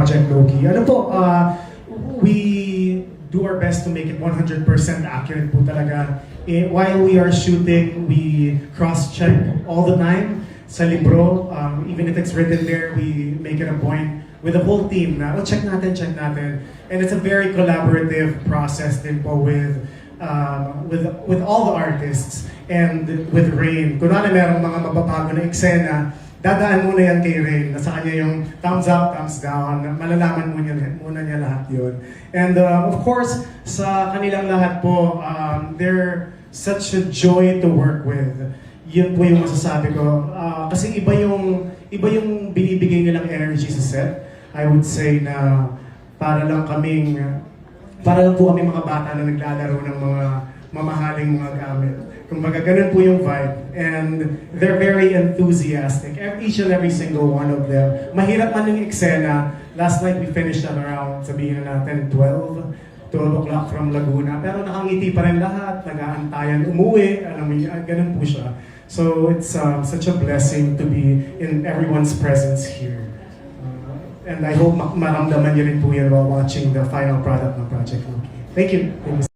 Project Loki. Ano po, we do our best to make it 100% accurate po talaga. While we are shooting, we cross-check all the time sa libro. Even if it's written there, we make it a point with the whole team na, check natin, check natin. And it's a very collaborative process din po with all the artists and with Rain. Kunwari merong mga mababago na eksena, dadaan muna yan kay Rain. Nasa kanya yung thumbs up, thumbs down. Malalaman muna niya lahat yun. And of course, sa kanilang lahat po, they're such a joy to work with. Yun po yung masasabi ko. Kasi iba yung binibigay nilang energy sa set. I would say na para lang po kami mga bata na naglalaro ng mga mamahaling mga gamit. Kumbaga, ganun po yung vibe. And they're very enthusiastic. Each and every single one of them. Mahirap man yung eksena. Last night we finished at around, sabihin na natin, 12 o'clock from Laguna. Pero nakangiti pa rin lahat. Nag-aantayan umuwi. Alam mo yun, ganun po siya. So it's such a blessing to be in everyone's presence here. And I hope maramdaman niyo rin po yan while watching the final product ng Project Loki. Thank you.